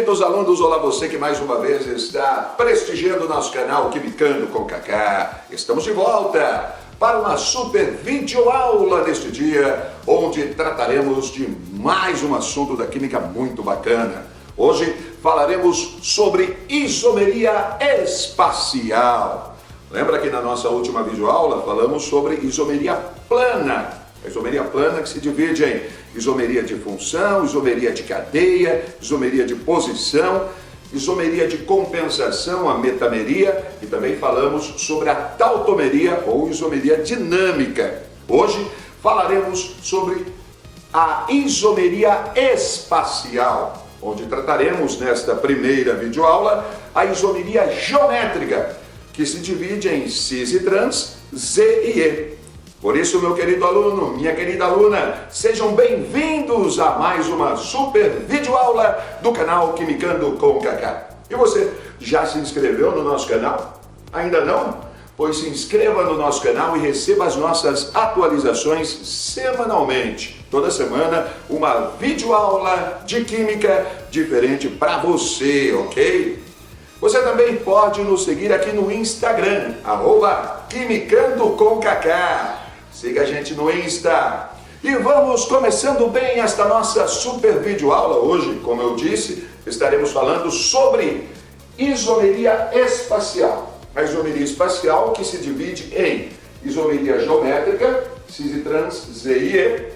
queridos alunos, olá você que mais uma vez está prestigiando o nosso canal Quimicando com Kaká. Estamos de volta para uma super videoaula neste dia, onde trataremos de mais um assunto da química muito bacana. Hoje falaremos sobre isomeria espacial. Lembra que na nossa última videoaula falamos sobre isomeria plana? A isomeria plana que se divide em isomeria de função, isomeria de cadeia, isomeria de posição, isomeria de compensação, a metameria, e também falamos sobre a tautomeria ou isomeria dinâmica. Hoje falaremos sobre a isomeria espacial, onde trataremos nesta primeira videoaula a isomeria geométrica, que se divide em cis e trans, Z e E. Por isso, meu querido aluno, minha querida aluna, sejam bem-vindos a mais uma super videoaula do canal Quimicando com Kaká. E você, já se inscreveu no nosso canal? Ainda não? Pois se inscreva no nosso canal e receba as nossas atualizações semanalmente. Toda semana, uma videoaula de química diferente para você, ok? Você também pode nos seguir aqui no Instagram, @quimicandocomkaká. Siga a gente no Insta. E vamos começando bem esta nossa super videoaula. Hoje, como eu disse, estaremos falando sobre isomeria espacial. A isomeria espacial que se divide em isomeria geométrica, cis e trans, Z e E.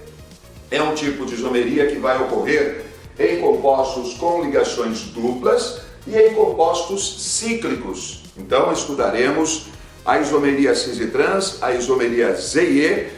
É um tipo de isomeria que vai ocorrer em compostos com ligações duplas e em compostos cíclicos. Então estudaremos a isomeria cis e trans, a isomeria Z e E,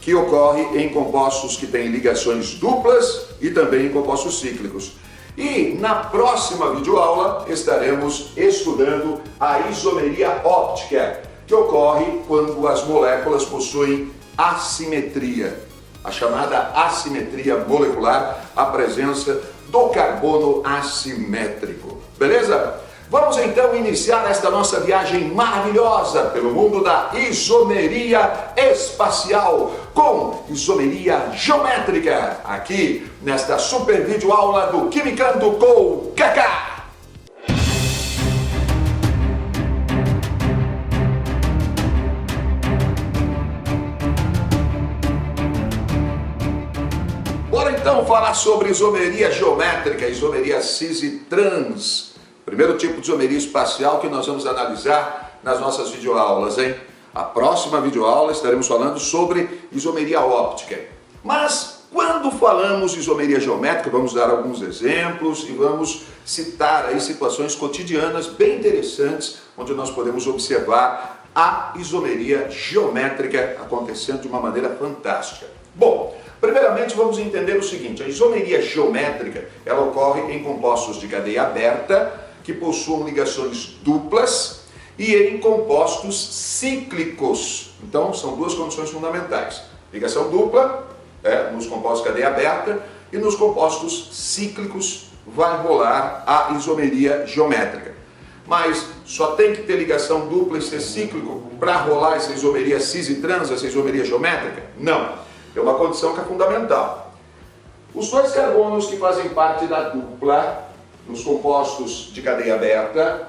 que ocorre em compostos que têm ligações duplas e também em compostos cíclicos. E na próxima videoaula estaremos estudando a isomeria óptica, que ocorre quando as moléculas possuem assimetria, a chamada assimetria molecular, a presença do carbono assimétrico. Beleza? Vamos então iniciar esta nossa viagem maravilhosa pelo mundo da isomeria espacial com isomeria geométrica, aqui nesta super videoaula do Quimicando com Kaká. Bora então falar sobre isomeria geométrica, isomeria cis e trans. Primeiro tipo de isomeria espacial que nós vamos analisar nas nossas videoaulas, hein? A próxima videoaula estaremos falando sobre isomeria óptica. Mas quando falamos de isomeria geométrica, vamos dar alguns exemplos e vamos citar aí situações cotidianas bem interessantes, onde nós podemos observar a isomeria geométrica acontecendo de uma maneira fantástica. Bom, primeiramente vamos entender o seguinte: a isomeria geométrica, ela ocorre em compostos de cadeia aberta, que possuam ligações duplas e em compostos cíclicos. Então, são duas condições fundamentais. Ligação dupla, nos compostos de cadeia aberta, e nos compostos cíclicos vai rolar a isomeria geométrica. Mas só tem que ter ligação dupla e ser cíclico para rolar essa isomeria cis e trans, essa isomeria geométrica? Não. É uma condição que é fundamental. Os dois carbonos que fazem parte da dupla, nos compostos de cadeia aberta,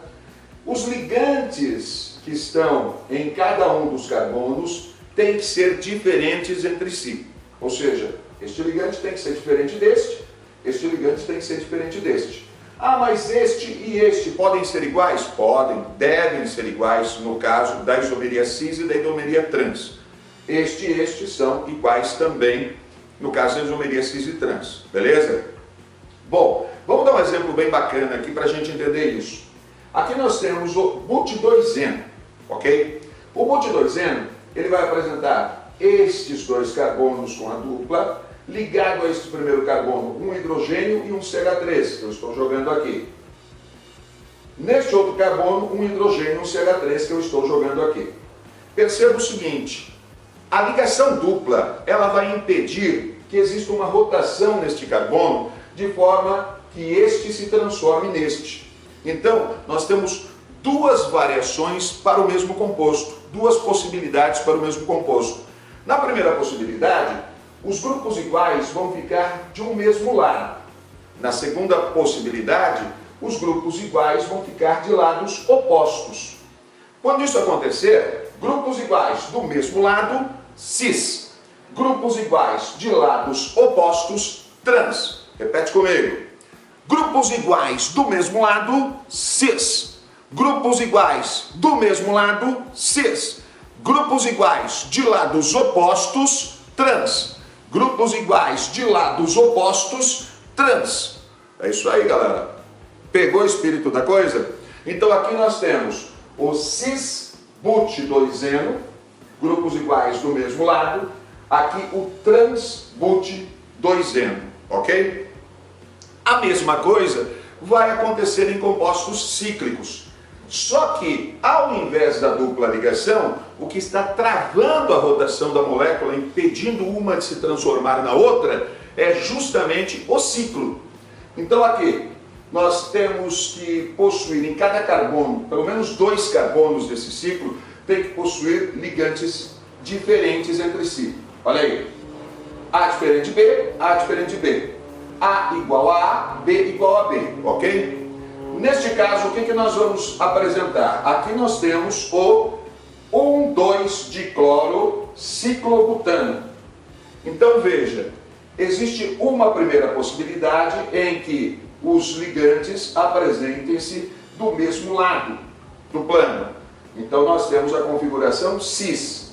os ligantes que estão em cada um dos carbonos têm que ser diferentes entre si. Ou seja, este ligante tem que ser diferente deste, este ligante tem que ser diferente deste. Ah, mas este e este podem ser iguais? Podem, devem ser iguais no caso da isomeria cis e da isomeria trans. Este e este são iguais também no caso da isomeria cis e trans, beleza? Bom, vamos dar um exemplo bem bacana aqui para a gente entender isso. Aqui nós temos o but2eno, ok? O but2eno, ele vai apresentar estes dois carbonos com a dupla, ligado a este primeiro carbono, um hidrogênio e um CH3, que eu estou jogando aqui. Neste outro carbono, um hidrogênio e um CH3, que eu estou jogando aqui. Perceba o seguinte: a ligação dupla, ela vai impedir que exista uma rotação neste carbono, de forma que este se transforme neste. Então, nós temos duas variações para o mesmo composto, duas possibilidades para o mesmo composto. Na primeira possibilidade, os grupos iguais vão ficar de um mesmo lado. Na segunda possibilidade, os grupos iguais vão ficar de lados opostos. Quando isso acontecer, grupos iguais do mesmo lado, cis. Grupos iguais de lados opostos, trans. Repete comigo. Grupos iguais do mesmo lado, cis. Grupos iguais do mesmo lado, cis. Grupos iguais de lados opostos, trans. Grupos iguais de lados opostos, trans. É isso aí, galera. Pegou o espírito da coisa? Então aqui nós temos o cis-but-2-eno, grupos iguais do mesmo lado. Aqui o trans-but-2-eno, ok? A mesma coisa vai acontecer em compostos cíclicos. Só que, ao invés da dupla ligação, o que está travando a rotação da molécula, impedindo uma de se transformar na outra, é justamente o ciclo. Então aqui, nós temos que possuir em cada carbono, pelo menos 2 carbonos desse ciclo, tem que possuir ligantes diferentes entre si. Olha aí. A diferente de B, A diferente de B. A igual a A, B igual a B, ok? Neste caso, o que nós vamos apresentar? Aqui nós temos o 1,2-dicloro-ciclobutano. Então veja, existe uma primeira possibilidade em que os ligantes apresentem-se do mesmo lado do plano. Então nós temos a configuração cis.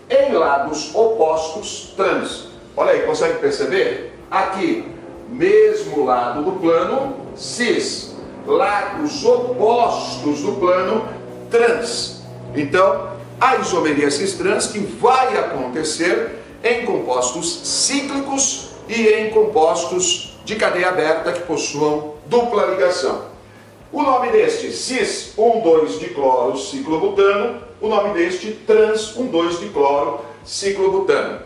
Em lados opostos, trans. Olha aí, consegue perceber? Aqui, mesmo lado do plano, cis. Lados opostos do plano, trans. Então, a isomeria cis-trans que vai acontecer em compostos cíclicos e em compostos de cadeia aberta que possuam dupla ligação. O nome deste cis 1,2-dicloro-ciclobutano, o nome deste trans 1,2-dicloro-ciclobutano.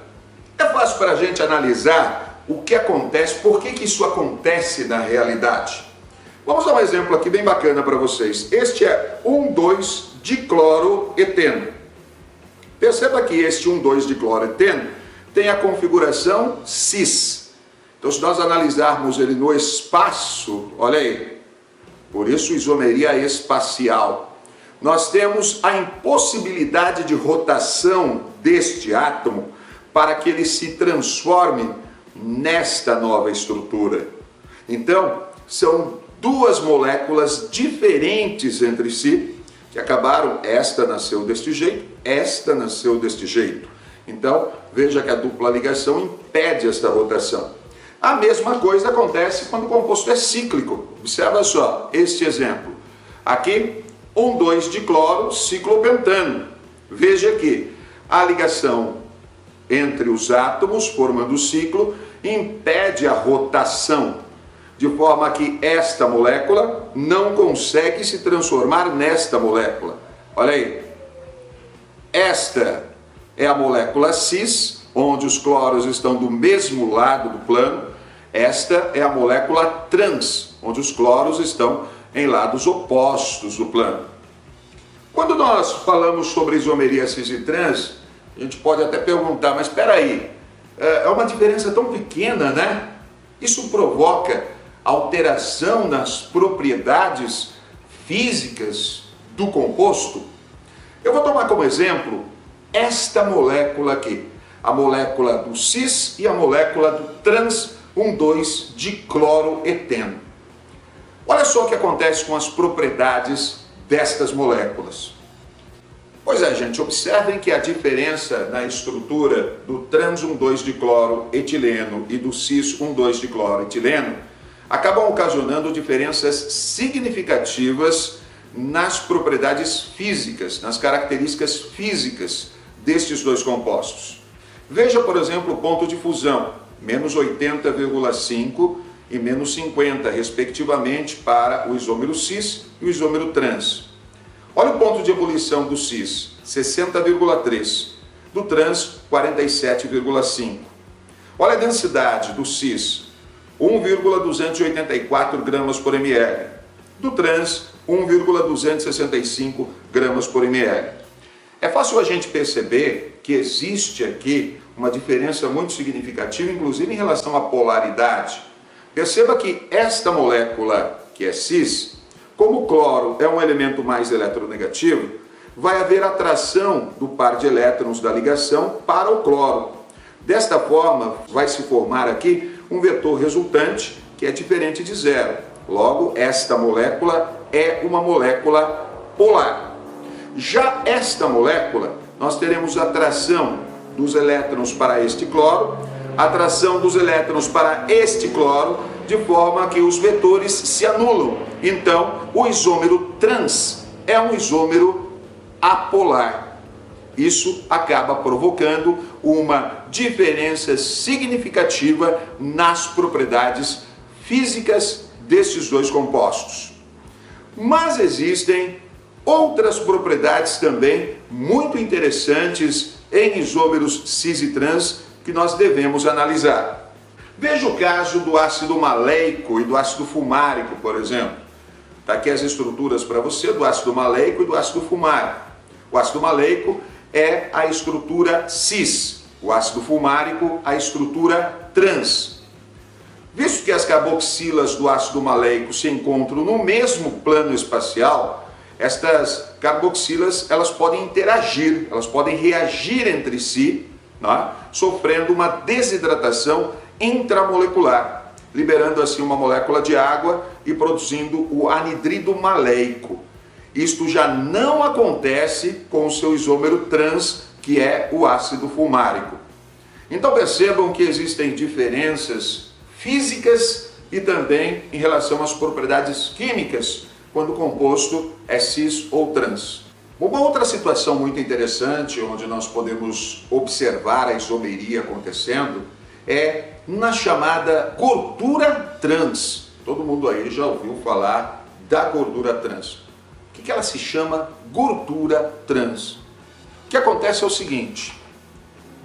É fácil para a gente analisar o que acontece, por que isso acontece na realidade. Vamos dar um exemplo aqui bem bacana para vocês. Este é 1,2-dicloroeteno. Perceba que este 1,2-dicloroeteno tem a configuração cis. Então, se nós analisarmos ele no espaço, olha aí, por isso isomeria espacial, nós temos a impossibilidade de rotação deste átomo para que ele se transforme nesta nova estrutura. Então, são 2 moléculas diferentes entre si, que acabaram, esta nasceu deste jeito, esta nasceu deste jeito. Então, veja que a dupla ligação impede esta rotação. A mesma coisa acontece quando o composto é cíclico. Observa só este exemplo. Aqui, 1,2-dicloro-ciclopentano. Veja que a ligação entre os átomos, formando o ciclo, impede a rotação, de forma que esta molécula não consegue se transformar nesta molécula. Olha aí. Esta é a molécula cis, onde os cloros estão do mesmo lado do plano. Esta é a molécula trans, onde os cloros estão em lados opostos do plano. Quando nós falamos sobre isomeria cis e trans, a gente pode até perguntar, mas espera aí, é uma diferença tão pequena, né? Isso provoca alteração nas propriedades físicas do composto? Eu vou tomar como exemplo esta molécula aqui, a molécula do cis e a molécula do trans 1,2-dicloroeteno. Olha só o que acontece com as propriedades destas moléculas. Pois é, gente, observem que a diferença na estrutura do trans 1,2-dicloroetileno e do cis 1,2-dicloroetileno acabam ocasionando diferenças significativas nas propriedades físicas, nas características físicas destes 2 compostos. Veja, por exemplo, o ponto de fusão, menos 80,5 e menos 50, respectivamente, para o isômero cis e o isômero trans. Olha o ponto de ebulição do cis, 60,3, do trans, 47,5. Olha a densidade do cis, 1,284 gramas por ml, do trans, 1,265 gramas por ml. É fácil a gente perceber que existe aqui uma diferença muito significativa, inclusive em relação à polaridade. Perceba que esta molécula que é cis, como o cloro é um elemento mais eletronegativo, vai haver atração do par de elétrons da ligação para o cloro. Desta forma, vai se formar aqui um vetor resultante que é diferente de zero. Logo, esta molécula é uma molécula polar. Já esta molécula, nós teremos atração dos elétrons para este cloro, atração dos elétrons para este cloro, de forma que os vetores se anulam. Então, o isômero trans é um isômero apolar. Isso acaba provocando uma diferença significativa nas propriedades físicas destes dois compostos. Mas existem outras propriedades também muito interessantes em isômeros cis e trans que nós devemos analisar. Veja o caso do ácido maleico e do ácido fumárico, por exemplo. Está aqui as estruturas para você do ácido maleico e do ácido fumárico. O ácido maleico é a estrutura cis, o ácido fumárico a estrutura trans. Visto que as carboxilas do ácido maleico se encontram no mesmo plano espacial, estas carboxilas elas podem interagir, elas podem reagir entre si, sofrendo uma desidratação intramolecular, liberando assim uma molécula de água e produzindo o anidrido maleico. Isto já não acontece com o seu isômero trans, que é o ácido fumárico. Então percebam que existem diferenças físicas e também em relação às propriedades químicas, quando o composto é cis ou trans. Uma outra situação muito interessante, onde nós podemos observar a isomeria acontecendo, é na chamada gordura trans. Todo mundo aí já ouviu falar da gordura trans. O que ela se chama gordura trans? O que acontece é o seguinte: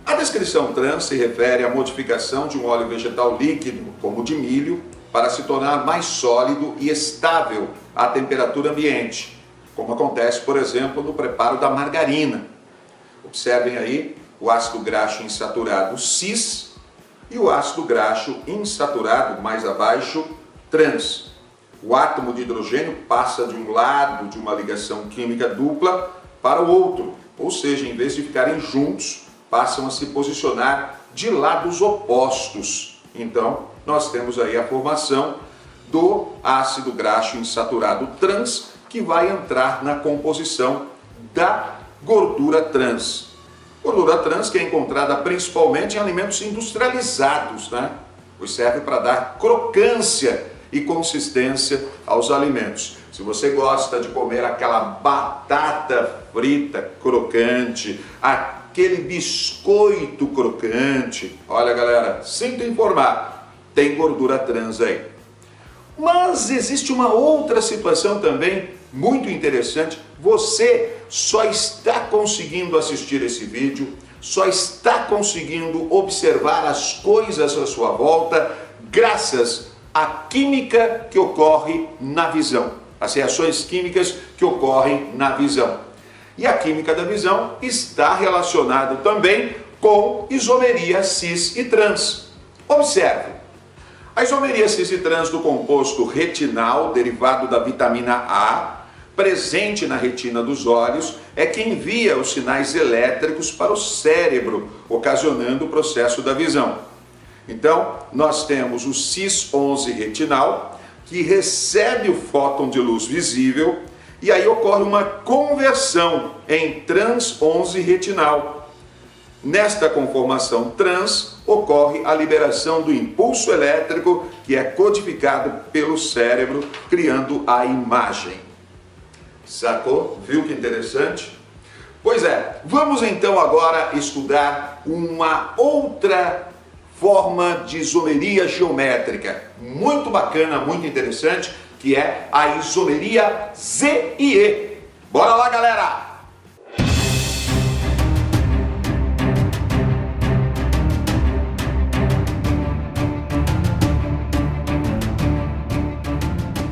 a descrição trans se refere à modificação de um óleo vegetal líquido, como o de milho, para se tornar mais sólido e estável à temperatura ambiente, como acontece, por exemplo, no preparo da margarina. Observem aí o ácido graxo insaturado cis e o ácido graxo insaturado, mais abaixo, trans. O átomo de hidrogênio passa de um lado de uma ligação química dupla para o outro, ou seja, em vez de ficarem juntos, passam a se posicionar de lados opostos. Então, nós temos aí a formação do ácido graxo insaturado trans, que vai entrar na composição da gordura trans. Gordura trans que é encontrada principalmente em alimentos industrializados, pois serve para dar crocância e consistência aos alimentos. Se você gosta de comer aquela batata frita crocante, aquele biscoito crocante, olha galera, sinto informar, tem gordura trans aí. Mas existe uma outra situação também muito interessante. Você só está conseguindo assistir esse vídeo, só está conseguindo observar as coisas à sua volta graças à química que ocorre na visão, as reações químicas que ocorrem na visão. E a química da visão está relacionada também com isomeria cis e trans. Observe, a isomeria cis e trans do composto retinal, derivado da vitamina A, presente na retina dos olhos, é que envia os sinais elétricos para o cérebro, ocasionando o processo da visão. Então, nós temos o cis11 retinal, que recebe o fóton de luz visível, e aí ocorre uma conversão em trans11 retinal. Nesta conformação trans, ocorre a liberação do impulso elétrico, que é codificado pelo cérebro, criando a imagem. Sacou? Viu que interessante? Pois é, vamos então agora estudar uma outra forma de isomeria geométrica, muito bacana, muito interessante, que é a isomeria Z-I-E. Bora lá, galera!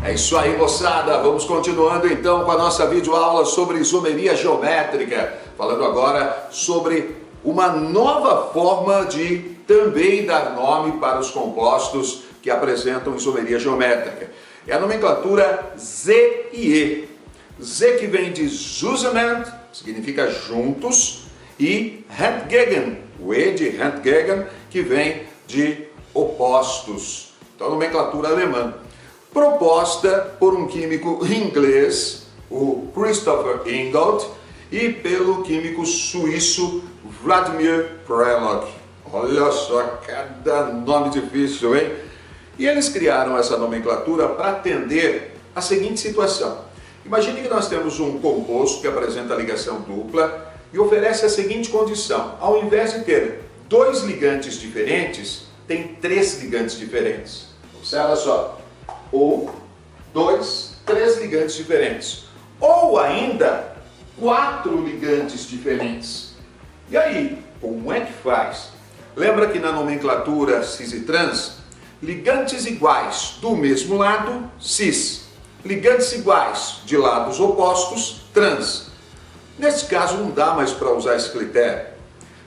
É isso aí, moçada! Vamos continuando então com a nossa videoaula sobre isomeria geométrica, falando agora sobre uma nova forma de também dar nome para os compostos que apresentam isomeria geométrica. É a nomenclatura Z e E. Z que vem de zusammen, significa juntos, e entgegen, o E de entgegen, que vem de opostos. Então, nomenclatura alemã. Proposta por um químico inglês, o Christopher Ingold, e pelo químico suíço Vladimir Prelog. Olha só, cada nome difícil, hein? E eles criaram essa nomenclatura para atender a seguinte situação. Imagine que nós temos um composto que apresenta ligação dupla e oferece a seguinte condição. Ao invés de ter 2 ligantes diferentes, tem 3 ligantes diferentes. Observa só. 1, 2, 3 ligantes diferentes. Ou ainda 4 ligantes diferentes. E aí, como é que faz? Lembra que na nomenclatura cis e trans, ligantes iguais do mesmo lado, cis. Ligantes iguais de lados opostos, trans. Nesse caso não dá mais para usar esse critério.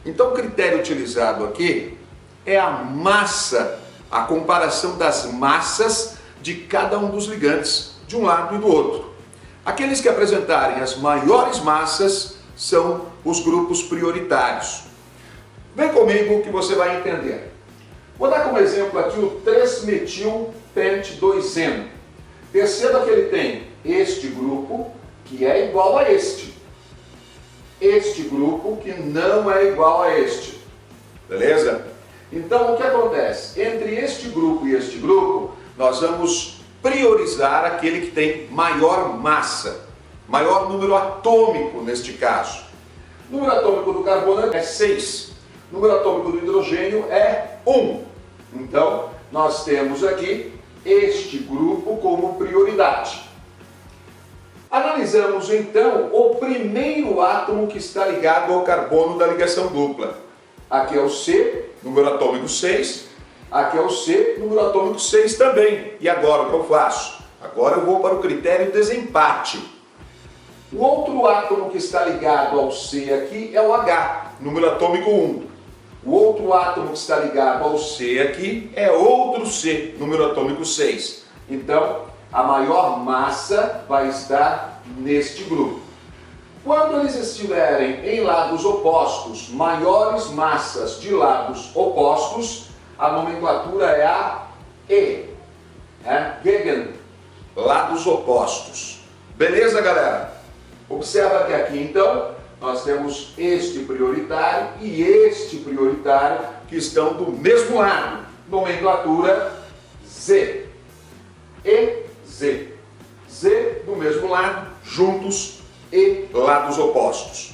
Então o critério utilizado aqui é a massa, a comparação das massas de cada um dos ligantes, de um lado e do outro. Aqueles que apresentarem as maiores massas são os grupos prioritários. Vem comigo que você vai entender. Vou dar como exemplo aqui o 3-metil-pent-2-eno. Perceba que ele tem este grupo que é igual a este. Este grupo que não é igual a este. Beleza? Então o que acontece? Entre este grupo e este grupo, nós vamos priorizar aquele que tem maior massa, maior número atômico neste caso. O número atômico do carbono é 6. O número atômico do hidrogênio é 1. Então, nós temos aqui este grupo como prioridade. Analisamos então o primeiro átomo que está ligado ao carbono da ligação dupla. Aqui é o C, número atômico 6. Aqui é o C, número atômico 6 também. E agora o que eu faço? Agora eu vou para o critério desempate. O outro átomo que está ligado ao C aqui é o H, número atômico 1. O outro átomo que está ligado ao C aqui é outro C, número atômico 6. Então, a maior massa vai estar neste grupo. Quando eles estiverem em lados opostos, maiores massas de lados opostos, a nomenclatura é a E. Gegen, lados opostos. Beleza, galera? Observa que aqui, então, nós temos este prioritário e este prioritário que estão do mesmo lado. Nomenclatura Z. E, Z. Z do mesmo lado, juntos e lados opostos.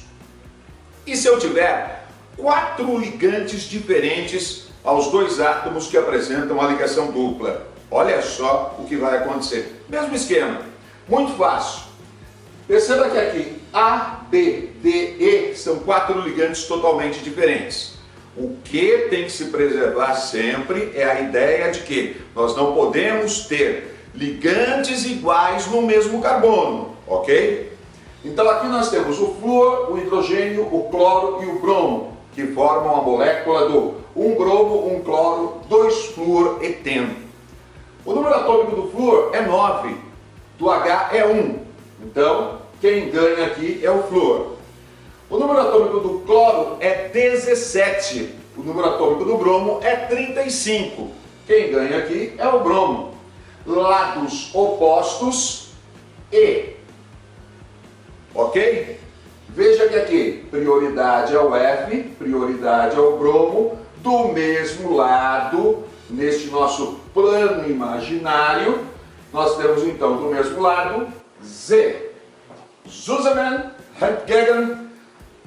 E se eu tiver 4 ligantes diferentes aos 2 átomos que apresentam a ligação dupla? Olha só o que vai acontecer. Mesmo esquema, muito fácil. Perceba que aqui A, B, D, E são 4 ligantes totalmente diferentes. O que tem que se preservar sempre é a ideia de que nós não podemos ter ligantes iguais no mesmo carbono, ok? Então aqui nós temos o flúor, o hidrogênio, o cloro e o bromo, que formam a molécula do 1 bromo, 1 cloro, 2 flúor eteno. O número atômico do flúor é 9, do H é 1. Então, quem ganha aqui é o flúor. O número atômico do cloro é 17. O número atômico do bromo é 35. Quem ganha aqui é o bromo. Lados opostos E. Ok? Veja que aqui, prioridade ao F, prioridade ao bromo, do mesmo lado, neste nosso plano imaginário, nós temos então do mesmo lado Z. Zusammen, entgegen,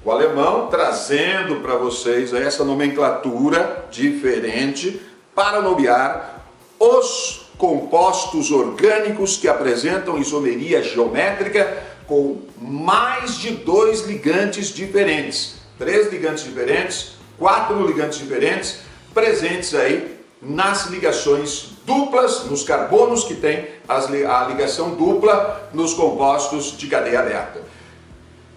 o alemão trazendo para vocês essa nomenclatura diferente para nomear os compostos orgânicos que apresentam isomeria geométrica com mais de 2 ligantes diferentes. 3 ligantes diferentes, 4 ligantes diferentes, presentes aí nas ligações duplas, nos carbonos que tem a ligação dupla nos compostos de cadeia aberta.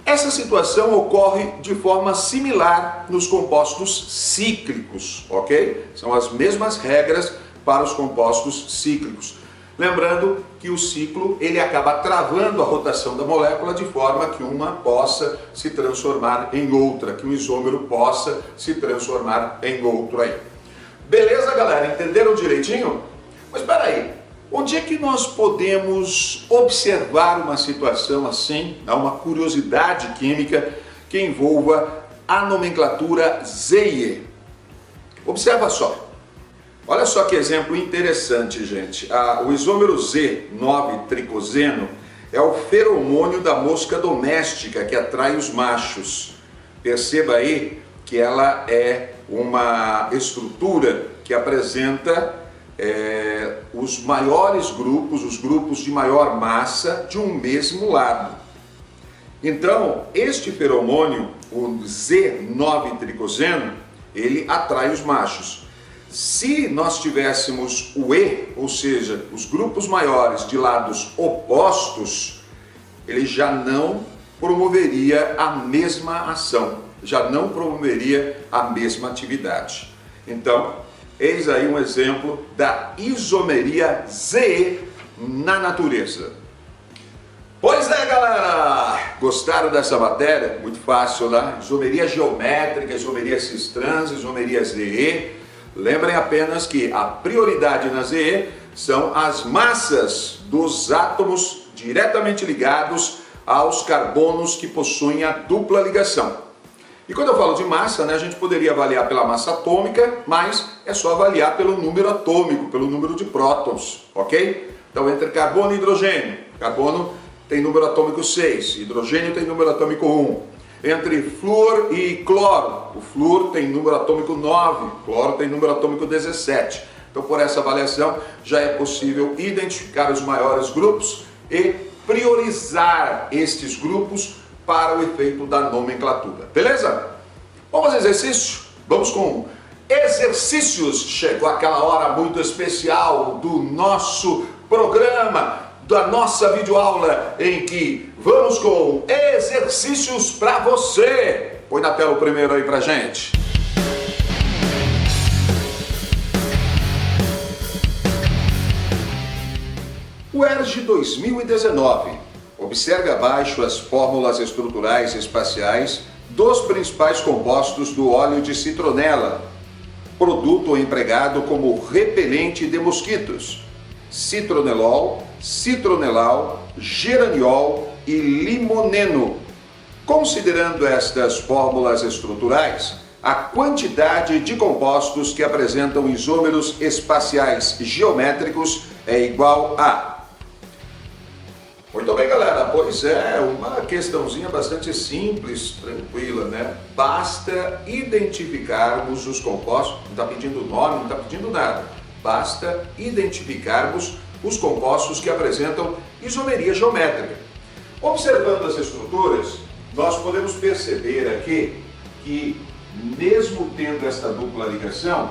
Essa situação ocorre de forma similar nos compostos cíclicos, ok? São as mesmas regras para os compostos cíclicos. Lembrando que o ciclo ele acaba travando a rotação da molécula de forma que uma possa se transformar em outra, que um isômero possa se transformar em outro aí. Beleza, galera? Entenderam direitinho? Mas espera aí, onde é que nós podemos observar uma situação assim, uma curiosidade química que envolva a nomenclatura ZE? Observa só. Olha só que exemplo interessante, gente. O isômero Z9-tricoseno é o feromônio da mosca doméstica que atrai os machos. Perceba aí que ela é uma estrutura que apresenta os maiores grupos, os grupos de maior massa de um mesmo lado. Então, este feromônio, o Z9-tricoseno, ele atrai os machos. Se nós tivéssemos o E, ou seja, os grupos maiores de lados opostos, ele já não promoveria a mesma ação, já não promoveria a mesma atividade. Então, eis aí um exemplo da isomeria ZE na natureza. Pois é, galera! Gostaram dessa matéria? Muito fácil, né? Isomeria geométrica, isomeria cis-trans, isomeria ZE. Lembrem apenas que a prioridade na ZE são as massas dos átomos diretamente ligados aos carbonos que possuem a dupla ligação. E quando eu falo de massa, a gente poderia avaliar pela massa atômica, mas é só avaliar pelo número atômico, pelo número de prótons, ok? Então, entre carbono e hidrogênio, carbono tem número atômico 6, hidrogênio tem número atômico 1. Entre flúor e cloro, o flúor tem número atômico 9, o cloro tem número atômico 17. Então, por essa avaliação, já é possível identificar os maiores grupos e priorizar estes grupos para o efeito da nomenclatura. Beleza? Vamos fazer exercício? Vamos com exercícios. Chegou aquela hora muito especial do nosso programa, da nossa videoaula, em que vamos com exercícios para você. Põe na tela o primeiro aí pra gente. O ERJ 2019. Observe abaixo as fórmulas estruturais e espaciais dos principais compostos do óleo de citronela, produto empregado como repelente de mosquitos: citronelol, citronelal, geraniol e limoneno. Considerando estas fórmulas estruturais, a quantidade de compostos que apresentam isômeros espaciais geométricos é igual a... Muito bem, galera, pois é, uma questãozinha bastante simples, tranquila, né? Basta identificarmos os compostos, não está pedindo nome, não está pedindo nada. Basta identificarmos os compostos que apresentam isomeria geométrica. Observando as estruturas, nós podemos perceber aqui que, mesmo tendo esta dupla ligação,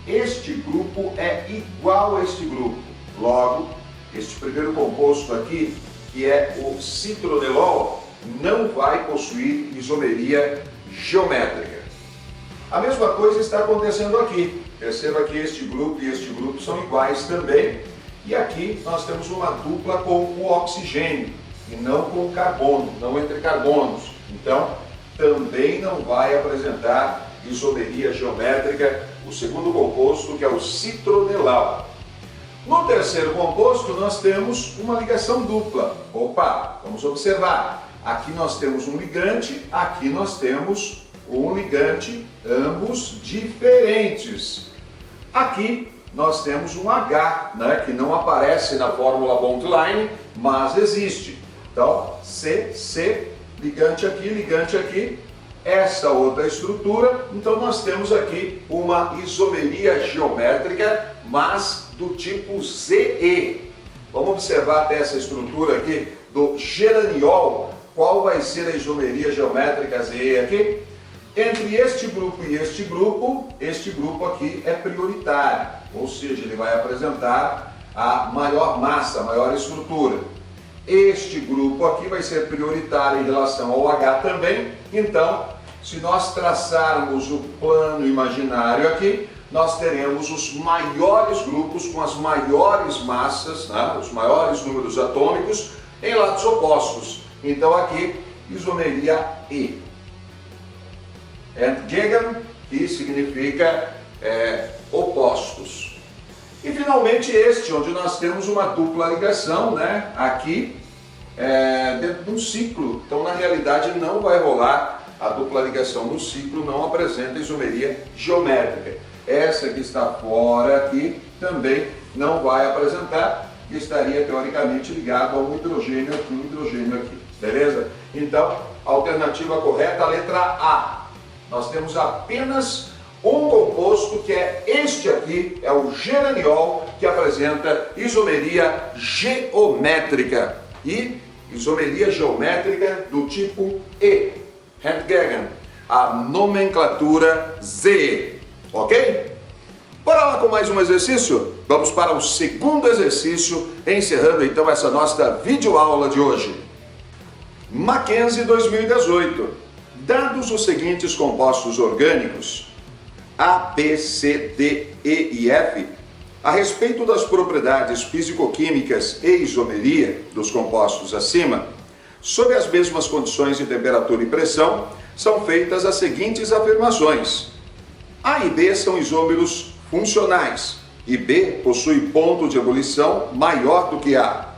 este grupo é igual a este grupo. Logo, este primeiro composto aqui, que é o citronelol, não vai possuir isomeria geométrica. A mesma coisa está acontecendo aqui. Perceba que este grupo e este grupo são iguais também. E aqui nós temos uma dupla com o oxigênio e não com o carbono, não entre carbonos. Então, também não vai apresentar isomeria geométrica o segundo composto, que é o citronelal. No terceiro composto, nós temos uma ligação dupla. Opa, vamos observar. Aqui nós temos um ligante, aqui nós temos um ligante, ambos diferentes. Aqui nós temos um H, né, que não aparece na fórmula Bond-Line, mas existe. Então, C, ligante aqui, essa outra estrutura. Então, nós temos aqui uma isomeria geométrica, mas do tipo ZE. Vamos observar até essa estrutura aqui do geraniol. Qual vai ser a isomeria geométrica ZE aqui? Entre este grupo e este grupo aqui é prioritário, ou seja, ele vai apresentar a maior massa, a maior estrutura. Este grupo aqui vai ser prioritário em relação ao H também. Então, se nós traçarmos o plano imaginário aqui, nós teremos os maiores grupos com as maiores massas, né, os maiores números atômicos em lados opostos. Então aqui, isomeria E. Entgegen, que significa opostos. E finalmente este, onde nós temos uma dupla ligação, né, aqui, dentro de um ciclo. Então na realidade não vai rolar a dupla ligação no ciclo, não apresenta isomeria geométrica. Essa que está fora aqui também não vai apresentar, que estaria teoricamente ligado a um hidrogênio aqui, beleza? Então, a alternativa correta, a letra A. Nós temos apenas um composto que é este aqui, é o geraniol, que apresenta isomeria geométrica. E isomeria geométrica do tipo E, Entgegen, a nomenclatura ZE, ok? Bora lá com mais um exercício? Vamos para o segundo exercício, encerrando então essa nossa videoaula de hoje. Mackenzie 2018. Dados os seguintes compostos orgânicos, A, B, C, D, E e F, a respeito das propriedades físico-químicas e isomeria dos compostos acima, sob as mesmas condições de temperatura e pressão, são feitas as seguintes afirmações. A e B são isômeros funcionais e B possui ponto de ebulição maior do que A.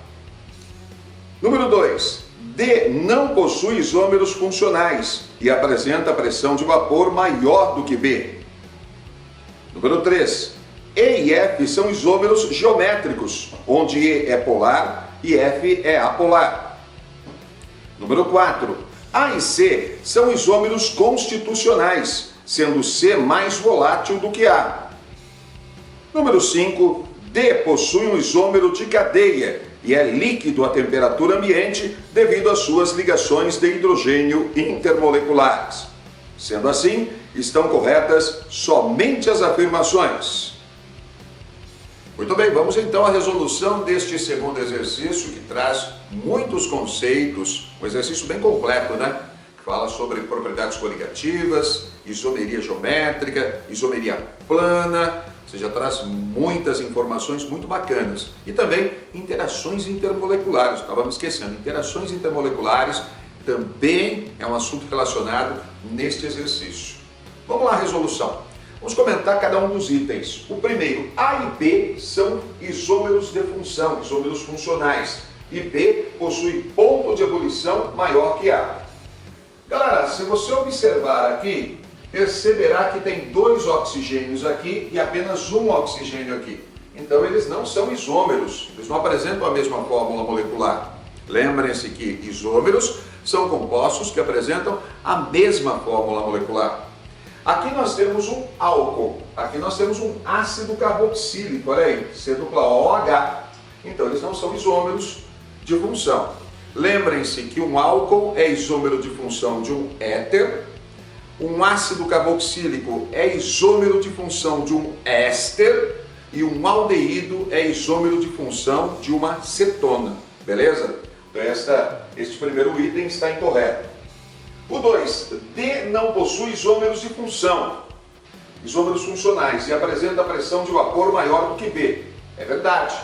Número 2. D não possui isômeros funcionais e apresenta pressão de vapor maior do que B. Número 3. E e F são isômeros geométricos, onde E é polar e F é apolar. Número 4. A e C são isômeros constitucionais, sendo C mais volátil do que A. Número 5. D possui um isômero de cadeia e é líquido à temperatura ambiente devido às suas ligações de hidrogênio intermoleculares. Sendo assim, estão corretas somente as afirmações. Muito bem, vamos então à resolução deste segundo exercício, que traz muitos conceitos, um exercício bem completo, né? Que fala sobre propriedades coligativas, isomeria geométrica, isomeria plana, ou seja, traz muitas informações muito bacanas. E também interações intermoleculares, estava me esquecendo, interações intermoleculares também é um assunto relacionado neste exercício. Vamos lá, resolução. Vamos comentar cada um dos itens. O primeiro, A e B são isômeros de função, isômeros funcionais. E B possui ponto de ebulição maior que A. Galera, se você observar aqui, perceberá que tem 2 oxigênios aqui e apenas um oxigênio aqui. Então eles não são isômeros, eles não apresentam a mesma fórmula molecular. Lembrem-se que isômeros são compostos que apresentam a mesma fórmula molecular. Aqui nós temos um álcool, aqui nós temos um ácido carboxílico, olha aí, C-OH. Então eles não são isômeros de função. Lembrem-se que um álcool é isômero de função de um éter, um ácido carboxílico é isômero de função de um éster e um aldeído é isômero de função de uma cetona, beleza? Então este primeiro item está incorreto. O 2, D não possui isômeros de função, isômeros funcionais, e apresenta pressão de vapor maior do que B. É verdade.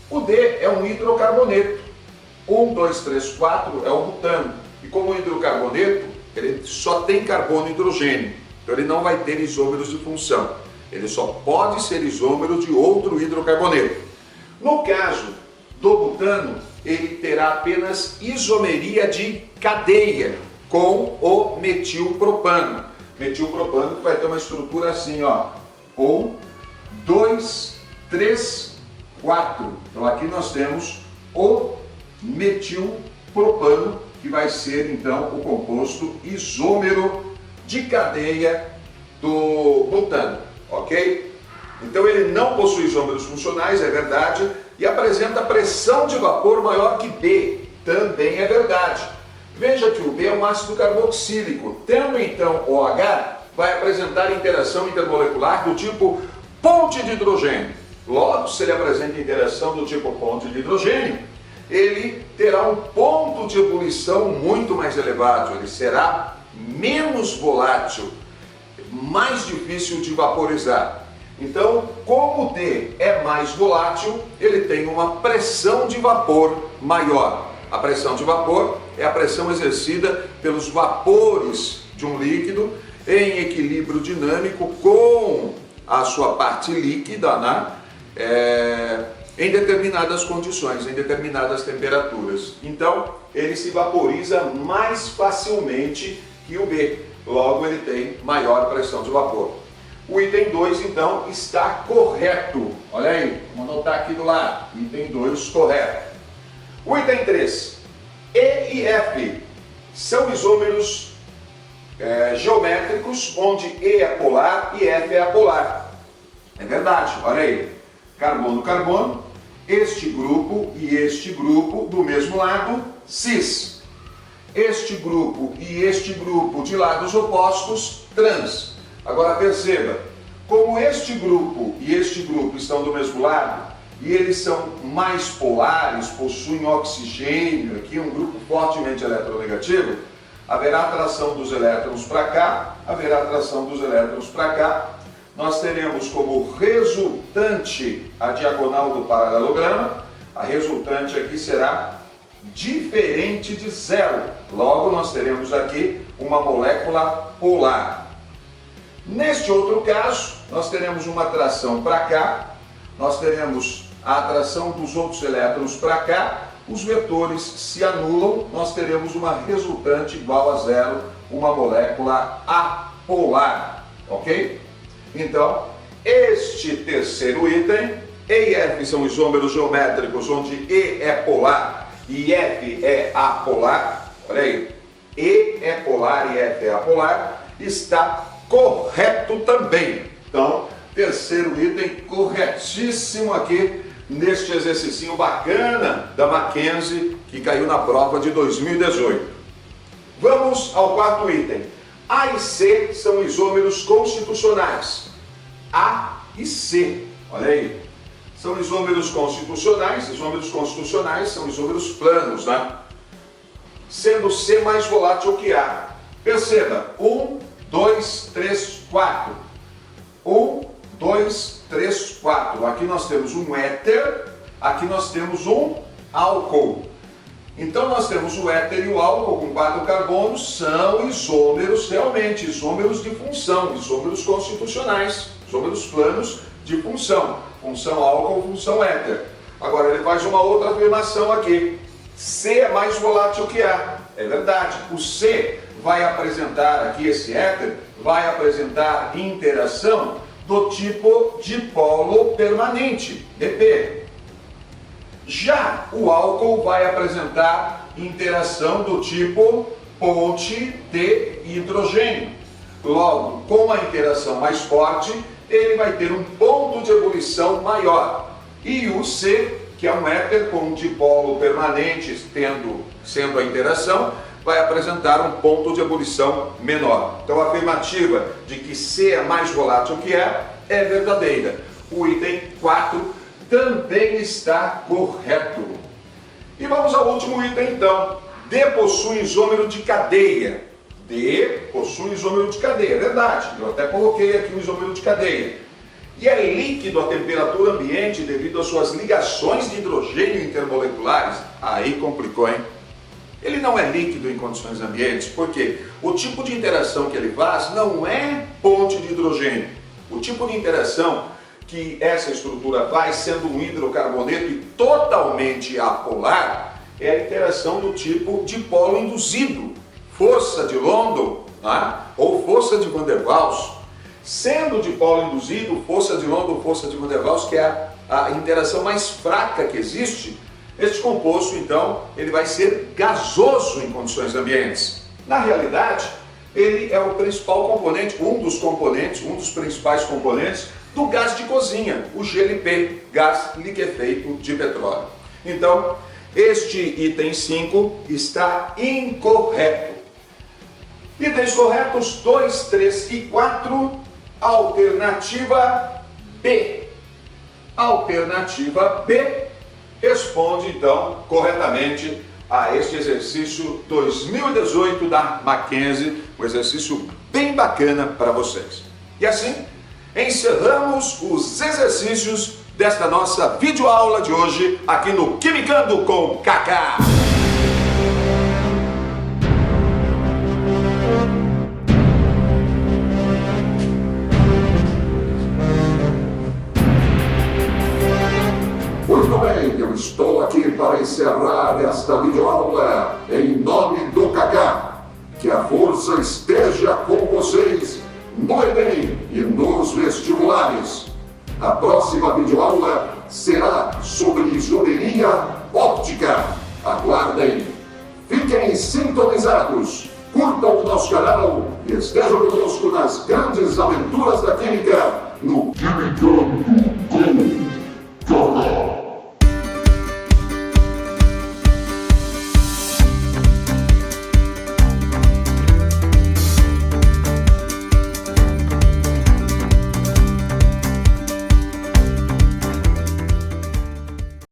O D é um hidrocarboneto. 1, 2, 3, 4 é o butano. E como o hidrocarboneto, ele só tem carbono e hidrogênio. Então ele não vai ter isômeros de função. Ele só pode ser isômero de outro hidrocarboneto. No caso do butano, ele terá apenas isomeria de cadeia com o metilpropano. Metilpropano que vai ter uma estrutura assim, ó. 1, 2, 3, 4. Então aqui nós temos o metilpropano, que vai ser então o composto isômero de cadeia do butano, ok? Então ele não possui isômeros funcionais, é verdade, e apresenta pressão de vapor maior que B, também é verdade. Veja que o B é um ácido carboxílico, tendo então OH, vai apresentar interação intermolecular do tipo ponte de hidrogênio. Logo, se ele apresenta interação do tipo ponte de hidrogênio, ele terá um ponto de ebulição muito mais elevado, ele será menos volátil, mais difícil de vaporizar. Então, como o D é mais volátil, ele tem uma pressão de vapor maior. A pressão de vapor é a pressão exercida pelos vapores de um líquido em equilíbrio dinâmico com a sua parte líquida, né? Em determinadas condições, em determinadas temperaturas. Então, ele se vaporiza mais facilmente que o B. Logo, ele tem maior pressão de vapor. O item 2, então, está correto. Olha aí, vamos anotar aqui do lado. Item 2, correto. O item 3, E e F são isômeros geométricos, onde E é polar e F é apolar. É verdade, olha aí. Carbono, carbono, este grupo e este grupo do mesmo lado, cis. Este grupo e este grupo de lados opostos, trans. Agora perceba, como este grupo e este grupo estão do mesmo lado, e eles são mais polares, possuem oxigênio, aqui um grupo fortemente eletronegativo, haverá atração dos elétrons para cá, haverá atração dos elétrons para cá. Nós teremos como resultante a diagonal do paralelograma. A resultante aqui será diferente de zero. Logo, nós teremos aqui uma molécula polar. Neste outro caso, nós teremos uma atração para cá, nós teremos a atração dos outros elétrons para cá, os vetores se anulam, nós teremos uma resultante igual a zero, uma molécula apolar, ok? Então, este terceiro item, E e F são isômeros geométricos, onde E é polar e F é apolar, olha aí, E é polar e F é apolar, está correto também. Então, terceiro item corretíssimo aqui neste exercício bacana da Mackenzie que caiu na prova de 2018. Vamos ao quarto item. A e C são isômeros constitucionais. A e C, olha aí, são isômeros constitucionais. Isômeros constitucionais são isômeros planos, né? Sendo C mais volátil que A. Perceba, 1, 2, 3, 4. 1, 2, 3, 4. Aqui nós temos um éter, aqui nós temos um álcool. Então nós temos o éter e o álcool com 4 carbonos, são isômeros realmente, isômeros de função, isômeros constitucionais, isômeros planos de função. Função álcool, função éter. Agora ele faz uma outra afirmação aqui. C é mais volátil que A. É verdade. O C vai apresentar aqui, esse éter, vai apresentar interação do tipo dipolo permanente, DP. Já o álcool vai apresentar interação do tipo ponte de hidrogênio. Logo, com a interação mais forte, ele vai ter um ponto de ebulição maior. E o C, que é um éter com um dipolo permanente sendo a interação, vai apresentar um ponto de ebulição menor. Então a afirmativa de que C é mais volátil que A é verdadeira. O item 4 também está correto. E vamos ao último item então. D possui isômero de cadeia. D possui isômero de cadeia, é verdade. Eu até coloquei aqui o isômero de cadeia. E é líquido a temperatura ambiente devido às suas ligações de hidrogênio intermoleculares. Aí complicou, hein? Ele não é líquido em condições ambientes, porque o tipo de interação que ele faz não é ponte de hidrogênio. O tipo de interação que essa estrutura faz, sendo um hidrocarboneto e totalmente apolar, é a interação do tipo dipolo induzido, força de London, né? Ou força de Van der Waals. Sendo dipolo induzido, força de London, força de Van der Waals, que é a interação mais fraca que existe, este composto, então, ele vai ser gasoso em condições ambientes. Na realidade, ele é o principal componente, um dos principais componentes do gás de cozinha, o GLP, gás liquefeito de petróleo. Então, este item 5 está incorreto. Itens corretos 2, 3 e 4, alternativa B. Alternativa B responde, então, corretamente a este exercício 2018 da Mackenzie, um exercício bem bacana para vocês. E assim, encerramos os exercícios desta nossa videoaula de hoje aqui no Quimicando com Kaká. Muito bem, eu estou aqui para encerrar esta videoaula em nome do Kaká. Que a força esteja com vocês no Enem e nos vestibulares. A próxima videoaula será sobre isomeria óptica. Aguardem. Fiquem sintonizados. Curtam o nosso canal e estejam conosco nas grandes aventuras da química no